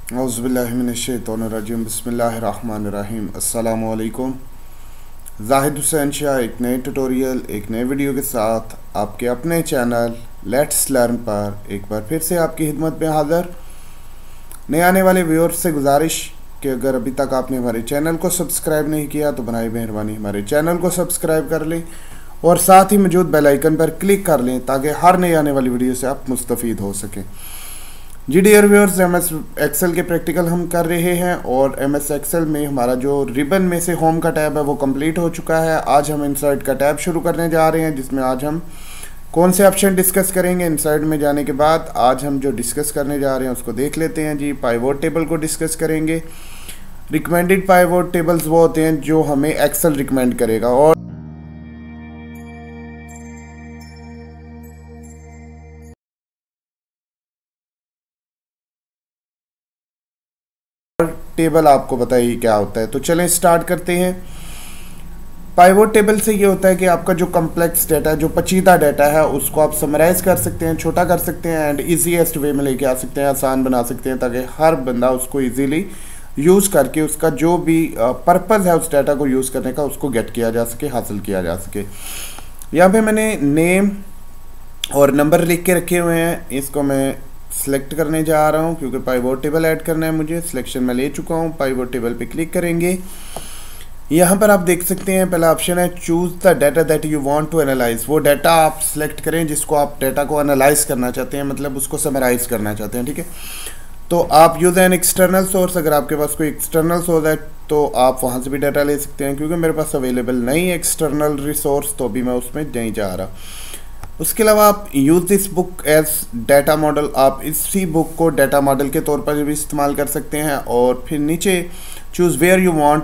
औज़ुबिल्लाहिमिनश्शैतानिर्रजीम बिस्मिल्लाहिर्रहमानिर्रहीम। अस्सलामु अलैकुम। ज़ाहिद हुसैन शाह एक नए ट्यूटोरियल एक नए वीडियो के साथ आपके अपने चैनल लेट्स लर्न पर एक बार फिर से आपकी खिदमत में हाज़िर। नए आने वाले व्यूअर्स से गुजारिश कि अगर अभी तक आपने हमारे चैनल को सब्सक्राइब नहीं किया तो बनाई मेहरबानी हमारे चैनल को सब्सक्राइब कर लें और साथ ही मौजूद बेल आइकन पर क्लिक कर लें ताकि हर नई आने वाली वीडियो से आप मुस्तफ़ीद हो सकें। जी डियर व्यूअर्स, एमएस एक्सेल के प्रैक्टिकल हम कर रहे हैं और एमएस एक्सेल में हमारा जो रिबन में से होम का टैब है वो कंप्लीट हो चुका है। आज हम इंसर्ट का टैब शुरू करने जा रहे हैं जिसमें आज हम कौन से ऑप्शन डिस्कस करेंगे। इंसर्ट में जाने के बाद आज हम जो डिस्कस करने जा रहे हैं उसको देख लेते हैं। जी, पाइवोट टेबल को डिस्कस करेंगे। रिकमेंडेड पाइवोट टेबल्स वो होते हैं जो हमें एक्सेल रिकमेंड करेगा और टेबल आपको बताइए क्या होता है। तो चलें स्टार्ट करते हैं। पाइवोट टेबल से ये होता है कि आपका जो कम्प्लेक्स डाटा जो पेचीदा डाटा है उसको आप समराइज़ कर सकते हैं, छोटा कर सकते हैं एंड ईजीएस्ट वे में लेके आ सकते हैं, आसान बना सकते हैं ताकि हर बंदा उसको इजीली यूज़ करके उसका जो भी पर्पज़ है उस डाटा को यूज़ करने का उसको गेट किया जा सके, हासिल किया जा सके। यहाँ पे मैंने नेम और नंबर लिख के रखे हुए हैं। इसको मैं सिलेक्ट करने जा रहा हूँ क्योंकि पाइवोट टेबल ऐड करना है मुझे। सिलेक्शन में ले चुका हूँ। पाइवोट टेबल पे क्लिक करेंगे। यहाँ पर आप देख सकते हैं पहला ऑप्शन है choose the data that you want to analyse. वो डाटा आप सिलेक्ट करें जिसको आप डाटा को एनालाइज करना चाहते हैं, मतलब उसको समराइज करना चाहते हैं। ठीक है, तो आप यूज़ एन एक्सटर्नल सोर्स। अगर आपके पास कोई एक्सटर्नल सोर्स है तो आप वहाँ से भी डाटा ले सकते हैं। क्योंकि मेरे पास अवेलेबल नहीं है एक्सटर्नल रिसोर्स तो अभी मैं उसमें नहीं जा रहा। उसके अलावा आप use this book as data model. आप इसी बुक को डाटा मॉडल के तौर पर भी इस्तेमाल कर सकते हैं। और फिर नीचे choose where you want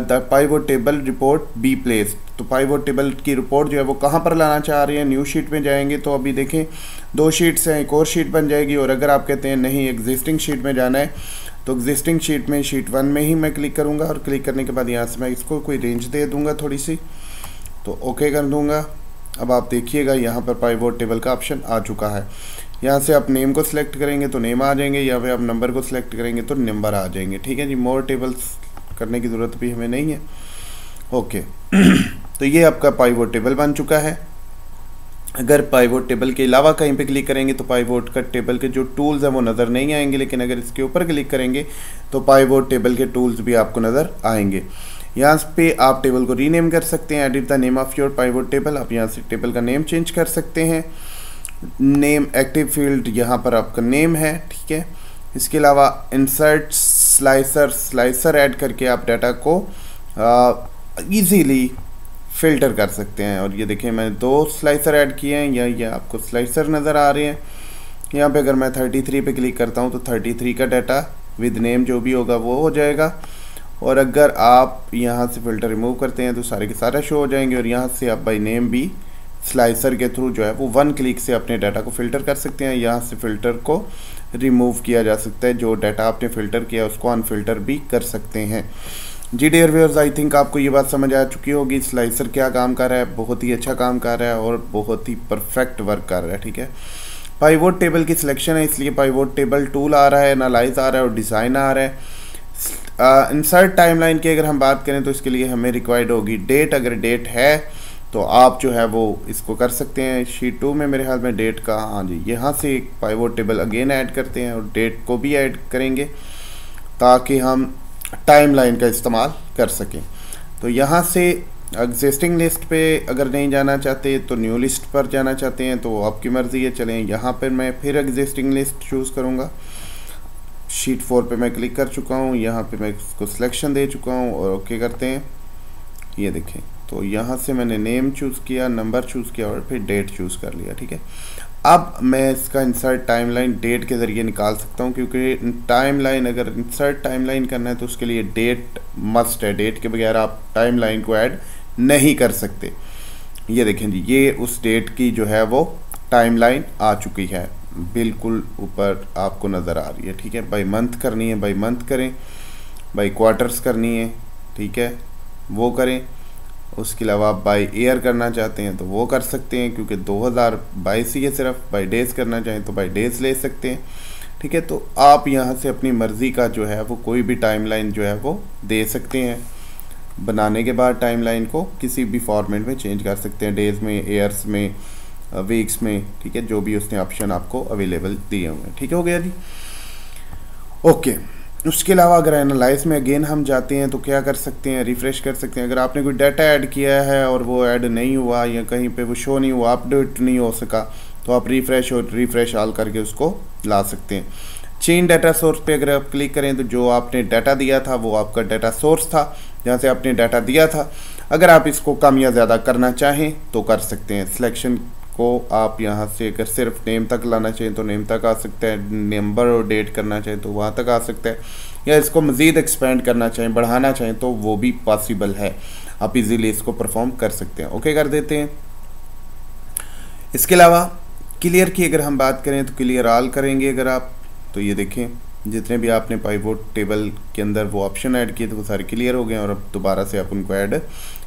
the pivot table report be place. तो पाइवोट टेबल की रिपोर्ट जो है वो कहाँ पर लाना चाह रही है। न्यू शीट में जाएंगे तो अभी देखें 2 शीट्स हैं, एक और शीट बन जाएगी। और अगर आप कहते हैं नहीं एग्जिस्टिंग शीट में जाना है तो एग्जिस्टिंग शीट में शीट 1 में ही मैं क्लिक करूँगा। और क्लिक करने के बाद यहाँ से मैं इसको कोई रेंज दे दूँगा थोड़ी सी, तो ओके कर दूँगा। अब आप देखिएगा यहाँ पर पाइवोट टेबल का ऑप्शन आ चुका है। यहाँ से आप नेम को सिलेक्ट करेंगे तो नेम आ जाएंगे, या फिर आप नंबर को सिलेक्ट करेंगे तो नंबर आ जाएंगे। ठीक है जी, मोर टेबल्स करने की ज़रूरत भी हमें नहीं है। ओके तो ये आपका पाइवोट टेबल बन चुका है। अगर पाइवोट टेबल के अलावा कहीं पे क्लिक करेंगे तो पाइवोट का टेबल के जो टूल्स हैं वो नज़र नहीं आएंगे, लेकिन अगर इसके ऊपर क्लिक करेंगे तो पाइवोट टेबल के टूल्स भी आपको नज़र आएंगे। यहाँ पे आप टेबल को रीनेम कर सकते हैं। Edit the name of your pivot table. आप यहाँ से टेबल का नेम चेंज कर सकते हैं। नेम एक्टिव फील्ड यहाँ पर आपका नेम है। ठीक है, इसके अलावा इंसर्ट स्लाइसर ऐड करके आप डाटा को इजीली फ़िल्टर कर सकते हैं। और ये देखें मैंने 2 स्लाइसर ऐड किए हैं, या ये आपको स्लाइसर नज़र आ रहे हैं। यहाँ पे अगर मैं 33 पे क्लिक करता हूँ तो 33 का डाटा विद नेम जो भी होगा वो हो जाएगा। और अगर आप यहाँ से फ़िल्टर रिमूव करते हैं तो सारे के सारे शो हो जाएंगे। और यहाँ से आप बाय नेम भी स्लाइसर के थ्रू जो है वो 1 क्लिक से अपने डाटा को फ़िल्टर कर सकते हैं। यहाँ से फ़िल्टर को रिमूव किया जा सकता है, जो डाटा आपने फ़िल्टर किया उसको अनफ़िल्टर भी कर सकते हैं। जी डियर व्यूअर्स, आई थिंक आपको ये बात समझ आ चुकी होगी स्लाइसर क्या काम कर रहा है। बहुत ही अच्छा काम कर रहा है और बहुत ही परफेक्ट वर्क कर रहा है। ठीक है, पाइवोट टेबल की सिलेक्शन है इसलिए पाइवोट टेबल टूल आ रहा है, एनालाइज आ रहा है और डिज़ाइन आ रहा है। इंसर्ट टाइमलाइन की अगर हम बात करें तो इसके लिए हमें रिक्वायर्ड होगी डेट। अगर डेट है तो आप जो है वो इसको कर सकते हैं। शीट 2 में मेरे ख्याल में डेट का, हाँ जी, यहाँ से एक पाइवोट टेबल अगेन ऐड करते हैं और डेट को भी ऐड करेंगे ताकि हम टाइमलाइन का इस्तेमाल कर सकें। तो यहाँ से एग्जिस्टिंग लिस्ट पे अगर नहीं जाना चाहते तो न्यू लिस्ट पर जाना चाहते हैं तो आपकी मर्ज़ी है। चलें, यहाँ पर मैं फिर एग्जिस्टिंग लिस्ट चूज़ करूँगा। शीट 4 पे मैं क्लिक कर चुका हूँ। यहाँ पे मैं इसको सिलेक्शन दे चुका हूँ और ओके करते हैं। ये देखें, तो यहाँ से मैंने नेम चूज़ किया, नंबर चूज़ किया और फिर डेट चूज़ कर लिया। ठीक है, अब मैं इसका इंसर्ट टाइमलाइन डेट के ज़रिए निकाल सकता हूँ क्योंकि टाइमलाइन अगर इंसर्ट टाइमलाइन करना है तो उसके लिए डेट मस्ट है। डेट के बगैर आप टाइमलाइन को ऐड नहीं कर सकते। ये देखें जी, ये उस डेट की जो है वो टाइमलाइन आ चुकी है, बिल्कुल ऊपर आपको नज़र आ रही है। ठीक है, बाई मंथ करनी है बाई मंथ करें, बाई क्वार्टर्स करनी है, ठीक है, वो करें। उसके अलावा आप बाई ईयर करना चाहते हैं तो वो कर सकते हैं क्योंकि 2022 ही है सिर्फ। बाई डेज़ करना चाहें तो बाई डेज़ ले सकते हैं। ठीक है। तो आप यहाँ से अपनी मर्ज़ी का जो है वो कोई भी टाइमलाइन जो है वो दे सकते हैं। बनाने के बाद टाइमलाइन को किसी भी फॉर्मेट में चेंज कर सकते हैं, डेज़ में, ईयर्स में, वीक्स में, ठीक है, जो भी उसने ऑप्शन आपको अवेलेबल दिए हुए हैं। ठीक है, हो गया जी। ओके, उसके अलावा अगर एनालाइज में अगेन हम जाते हैं तो क्या कर सकते हैं, रिफ़्रेश कर सकते हैं। अगर आपने कोई डाटा ऐड किया है और वो ऐड नहीं हुआ या कहीं पे वो शो नहीं हुआ, अपडेट नहीं हो सका, तो आप रिफ़्रेश और रिफ़्रेश ऑल करके उसको ला सकते हैं। चेंज डाटा सोर्स पे अगर आप क्लिक करें तो जो आपने डाटा दिया था वो आपका डाटा सोर्स था जहाँ से आपने डाटा दिया था। अगर आप इसको कम या ज़्यादा करना चाहें तो कर सकते हैं। सिलेक्शन को आप यहाँ से अगर सिर्फ नेम तक लाना चाहें तो नेम तक आ सकता है, नंबर और डेट करना चाहें तो वहाँ तक आ सकता है, या इसको मज़ीद एक्सपेंड करना चाहें, बढ़ाना चाहें तो वो भी पॉसिबल है। आप इजीली इसको परफॉर्म कर सकते हैं। ओके कर देते हैं। इसके अलावा क्लियर की अगर हम बात करें तो क्लियर ऑल करेंगे अगर आप, तो ये देखें जितने भी आपने पाइवोट टेबल के अंदर वो ऑप्शन ऐड किए थे वो सारे क्लियर हो गए और अब दोबारा से आप उनको ऐड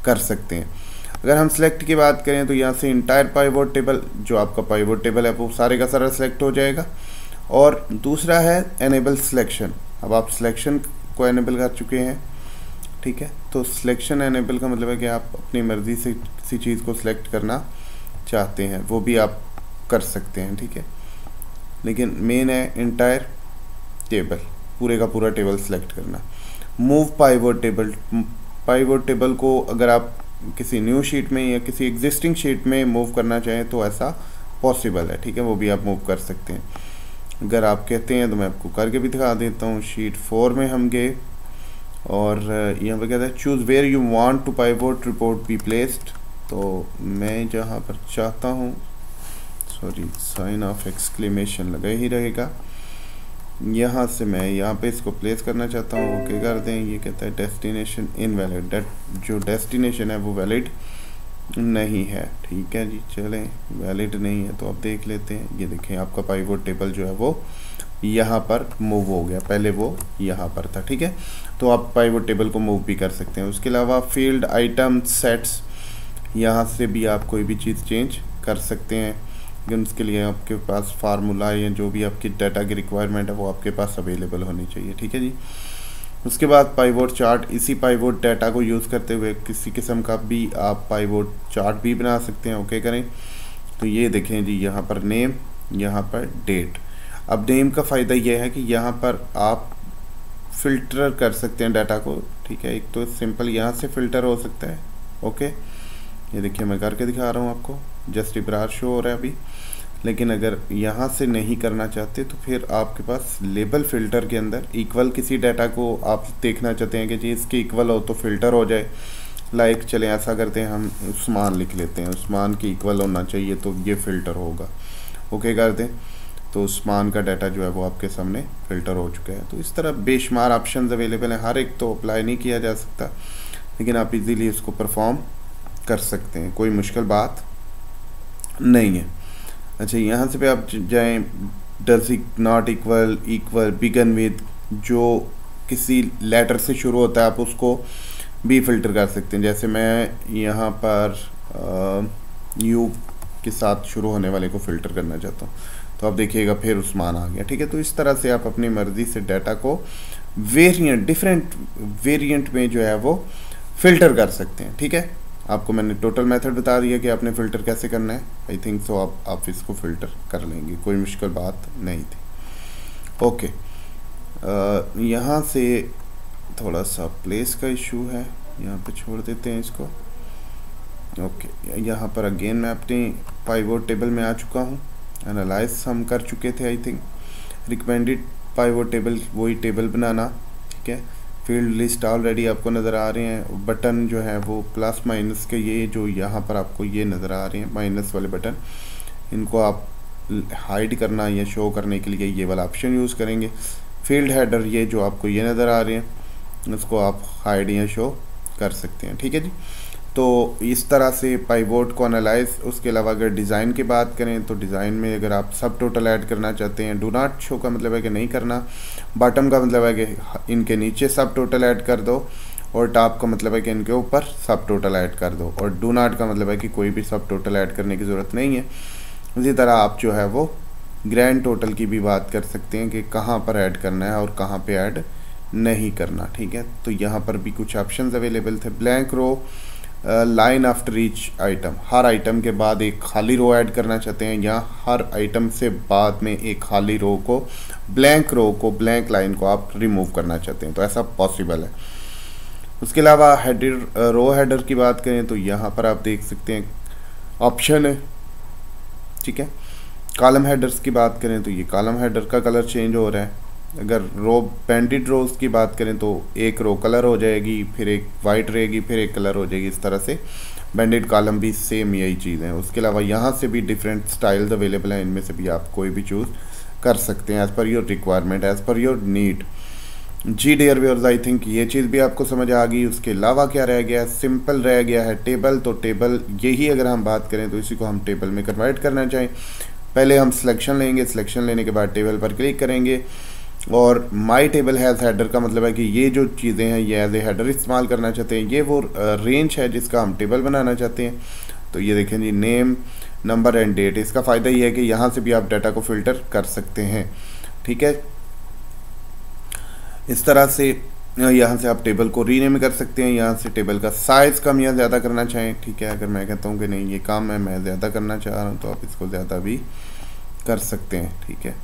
कर सकते हैं। अगर हम सेलेक्ट की बात करें तो यहाँ से इंटायर पाइवोट टेबल, जो आपका पाइवोट टेबल है वो सारे का सारा सेलेक्ट हो जाएगा। और दूसरा है एनेबल सिलेक्शन। अब आप सिलेक्शन को एनेबल कर चुके हैं, ठीक है, तो सिलेक्शन एनेबल का मतलब है कि आप अपनी मर्ज़ी से किसी चीज़ को सिलेक्ट करना चाहते हैं वो भी आप कर सकते हैं, ठीक है। लेकिन मेन है इंटायर टेबल, पूरे का पूरा टेबल सेलेक्ट करना। Move pivot table, pivot table को अगर आप किसी न्यू शीट में या किसी एग्जिस्टिंग शीट में मूव करना चाहें तो ऐसा पॉसिबल है, ठीक है, वो भी आप मूव कर सकते हैं। अगर आप कहते हैं तो मैं आपको करके भी दिखा देता हूँ। शीट 4 में हम गए और यहाँ पर कहता है choose where you want to pivot report be placed. तो मैं जहाँ पर चाहता हूँ, सॉरी साइन ऑफ एक्सक्लेमेशन लगा ही रहेगा, यहाँ से मैं यहाँ पे इसको प्लेस करना चाहता हूँ। ओके कर दें। ये कहता है डेस्टिनेशन इनवैलिड, जो डेस्टिनेशन है वो वैलिड नहीं है, ठीक है जी। चलें, वैलिड नहीं है तो अब देख लेते हैं। ये देखें आपका पाइवोट टेबल जो है वो यहाँ पर मूव हो गया, पहले वो यहाँ पर था, ठीक है। तो आप पाइवोट टेबल को मूव भी कर सकते हैं। उसके अलावा फील्ड आइटम सेट्स, यहाँ से भी आप कोई भी चीज़ चेंज कर सकते हैं, लेकिन उसके लिए आपके पास फार्मूला या जो भी आपकी डाटा की रिक्वायरमेंट है वो आपके पास अवेलेबल होनी चाहिए, ठीक है जी। उसके बाद पाइवोट चार्ट, इसी पाइवोट डाटा को यूज़ करते हुए किसी किस्म का भी आप पाइवोट चार्ट भी बना सकते हैं। ओके करें तो ये देखें जी, यहाँ पर नेम, यहाँ पर डेट। अब नेम का फ़ायदा ये है कि यहाँ पर आप फ़िल्टर कर सकते हैं डाटा को, ठीक है। एक तो सिंपल यहाँ से फ़िल्टर हो सकता है। ओके, ये देखिए मैं करके दिखा रहा हूँ आपको, जस्ट इब्रार शो हो रहा है अभी। लेकिन अगर यहाँ से नहीं करना चाहते तो फिर आपके पास लेबल फ़िल्टर के अंदर इक्वल किसी डाटा को आप देखना चाहते हैं कि जी इसके इक्वल हो तो फ़िल्टर हो जाए। लाइक चलें ऐसा करते हैं, हम उस्मान लिख लेते हैं, उस्मान के इक्वल होना चाहिए तो ये फ़िल्टर होगा। ओके कर दें तो उस्मान का डाटा जो है वो आपके सामने फ़िल्टर हो चुका है। तो इस तरह बेशुमार ऑप्शंस अवेलेबल हैं, हर एक तो अप्लाई नहीं किया जा सकता, लेकिन आप इजीली इसको परफॉर्म कर सकते हैं, कोई मुश्किल बात नहीं है। अच्छा, यहाँ से पे आप जाएं, does it not equal, equal, begin with, जो किसी लेटर से शुरू होता है आप उसको भी फ़िल्टर कर सकते हैं। जैसे मैं यहाँ पर यू के साथ शुरू होने वाले को फ़िल्टर करना चाहता हूँ तो आप देखिएगा फिर उस्मान आ गया, ठीक है। तो इस तरह से आप अपनी मर्ज़ी से डाटा को वेरिएंट, डिफरेंट वेरिएंट में जो है वो फ़िल्टर कर सकते हैं, ठीक है। आपको मैंने टोटल मेथड बता दिया कि आपने फ़िल्टर कैसे करना है। आई थिंक सो आप इसको फ़िल्टर कर लेंगे, कोई मुश्किल बात नहीं थी। ओके, यहाँ से थोड़ा सा प्लेस का इशू है, यहाँ पे छोड़ देते हैं इसको। ओके, यहाँ पर अगेन मैं अपनी पाइवोट टेबल में आ चुका हूँ। एनालाइज हम कर चुके थे I think. Recommended pivot table, वही टेबल बनाना, ठीक है। फील्ड लिस्ट ऑलरेडी आपको नज़र आ रहे हैं। बटन जो है वो प्लस माइनस के, ये जो यहाँ पर आपको ये नज़र आ रहे हैं माइनस वाले बटन, इनको आप हाइड करना या शो करने के लिए ये वाला ऑप्शन यूज़ करेंगे। फील्ड हेडर, ये जो आपको ये नज़र आ रहे हैं, इसको आप हाइड या शो कर सकते हैं, ठीक है जी। तो इस तरह से पाइवोट को एनालाइज। उसके अलावा अगर डिज़ाइन की बात करें तो डिज़ाइन में अगर आप सब टोटल ऐड करना चाहते हैं, डू नॉट शो का मतलब है कि नहीं करना, बॉटम का मतलब है कि इनके नीचे सब टोटल ऐड कर दो, और टॉप का मतलब है कि इनके ऊपर सब टोटल ऐड कर दो, और डू नॉट का मतलब है कि कोई भी सब टोटल ऐड करने की ज़रूरत नहीं है। इसी तरह आप जो है वो ग्रैंड टोटल की भी बात कर सकते हैं कि कहाँ पर ऐड करना है और कहाँ पे ऐड नहीं करना, ठीक है। तो यहाँ पर भी कुछ ऑप्शंस अवेलेबल थे। ब्लैंक रो, लाइन आफ्टर ईच आइटम, हर आइटम के बाद एक खाली रो ऐड करना चाहते हैं, या हर आइटम से बाद में एक खाली रो को, ब्लैंक लाइन को आप रिमूव करना चाहते हैं, तो ऐसा पॉसिबल है। उसके अलावा हेडर, रो हेडर की बात करें तो यहाँ पर आप देख सकते हैं ऑप्शन है, ठीक है। कॉलम हेडर्स की बात करें तो ये कॉलम हेडर का कलर चेंज हो रहा है। अगर रो बैंडेड रोज की बात करें तो एक रो कलर हो जाएगी, फिर एक वाइट रहेगी, फिर एक कलर हो जाएगी। इस तरह से बैंडेड कॉलम भी सेम यही चीज़ है। उसके अलावा यहाँ से भी डिफरेंट स्टाइल्स अवेलेबल हैं, इनमें से भी आप कोई भी चूज़ कर सकते हैं as per your requirement, as per your need. जी डियर व्यूअर्स, आई थिंक ये चीज़ भी आपको समझ आ गई। उसके अलावा क्या रह गया है, सिंपल रह गया है टेबल। तो टेबल यही अगर हम बात करें तो इसी को हम टेबल में कन्वर्ट करना चाहें, पहले हम सिलेक्शन लेंगे, सिलेक्शन लेने के बाद टेबल पर क्लिक करेंगे और माई टेबल हैज़ हेडर का मतलब है कि ये जो चीज़ें हैं ये एज ए हेडर इस्तेमाल करना चाहते हैं। ये वो रेंज है जिसका हम टेबल बनाना चाहते हैं। तो ये देखें जी, नेम, नंबर एंड डेट। इसका फ़ायदा ये है कि यहाँ से भी आप डाटा को फिल्टर कर सकते हैं, ठीक है। इस तरह से यहाँ से आप टेबल को रीनेम कर सकते हैं। यहाँ से टेबल का साइज़ कम या ज़्यादा करना चाहें, ठीक है। अगर मैं कहता हूँ कि नहीं ये काम है, मैं ज़्यादा करना चाह रहा हूँ, तो आप इसको ज़्यादा भी कर सकते हैं, ठीक है।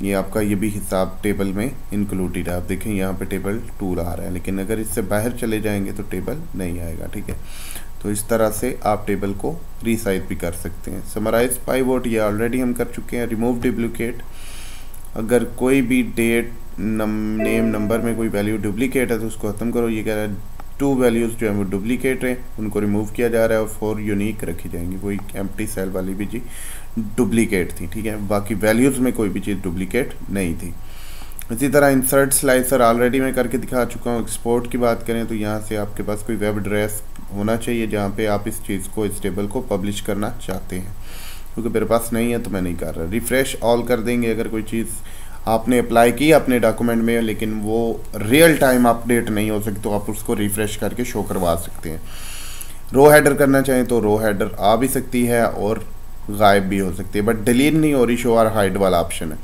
ये आपका ये भी हिसाब टेबल में इंक्लूडेड है। आप देखें यहाँ पे टेबल टूल आ रहा है, लेकिन अगर इससे बाहर चले जाएंगे तो टेबल नहीं आएगा, ठीक है। तो इस तरह से आप टेबल को रीसाइज भी कर सकते हैं। समराइज पाइवोट ये ऑलरेडी हम कर चुके हैं। रिमूव डुप्लीकेट, अगर कोई भी डेट, नेम, नंबर में कोई वैल्यू डुप्लीकेट है तो उसको ख़त्म करो। ये कह रहा है 2 वैल्यूज़ जो है वो डुप्लीकेट हैं, उनको रिमूव किया जा रहा है और 4 यूनिक रखी जाएंगी। कोई एम्प्टी सेल वाली भी जी डुप्लीकेट थी, ठीक है। बाकी वैल्यूज़ में कोई भी चीज़ डुप्लीकेट नहीं थी। इसी तरह इंसर्ट स्लाइसर ऑलरेडी मैं करके दिखा चुका हूँ। एक्सपोर्ट की बात करें तो यहाँ से आपके पास कोई वेब एड्रेस होना चाहिए जहाँ पे आप इस चीज़ को, इस टेबल को पब्लिश करना चाहते हैं, क्योंकि मेरे पास नहीं है तो मैं नहीं कर रहा। रिफ़्रेश ऑल कर देंगे अगर कोई चीज़ आपने अप्लाई की अपने डॉक्यूमेंट में लेकिन वो रियल टाइम अपडेट नहीं हो सकती, तो आप उसको रिफ़्रेश करके शो करवा सकते हैं। रो हेडर करना चाहें तो रो हेडर आ भी सकती है और गायब भी हो सकती है, बट डिलीट नहीं हो रही, शो और हाइड वाला ऑप्शन है।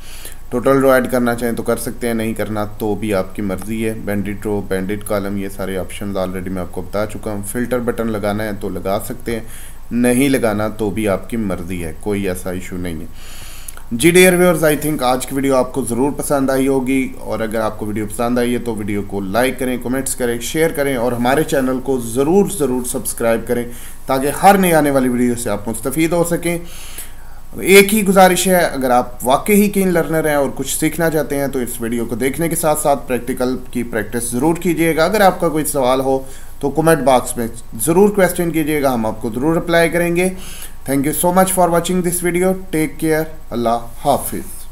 टोटल रो ऐड करना चाहें तो कर सकते हैं, नहीं करना तो भी आपकी मर्ज़ी है। बैंडेड रो, बैंडेड कॉलम, ये सारे ऑप्शन ऑलरेडी मैं आपको बता चुका हूँ। फ़िल्टर बटन लगाना है तो लगा सकते हैं, नहीं लगाना तो भी आपकी मर्ज़ी है, कोई ऐसा इशू नहीं है। जी डियर व्यूअर्स, आई थिंक आज की वीडियो आपको ज़रूर पसंद आई होगी, और अगर आपको वीडियो पसंद आई है तो वीडियो को लाइक करें, कमेंट्स करें, शेयर करें और हमारे चैनल को ज़रूर सब्सक्राइब करें ताकि हर नई आने वाली वीडियो से आप मुस्तफ़ीद हो सकें। एक ही गुजारिश है, अगर आप वाकई ही कीन लर्नर हैं और कुछ सीखना चाहते हैं तो इस वीडियो को देखने के साथ साथ प्रैक्टिकल की प्रैक्टिस ज़रूर कीजिएगा। अगर आपका कोई सवाल हो तो कमेंट बॉक्स में ज़रूर क्वेश्चन कीजिएगा, हम आपको ज़रूर रिप्लाई करेंगे। Thank you so much for watching this video. Take care. Allah हाफिज़।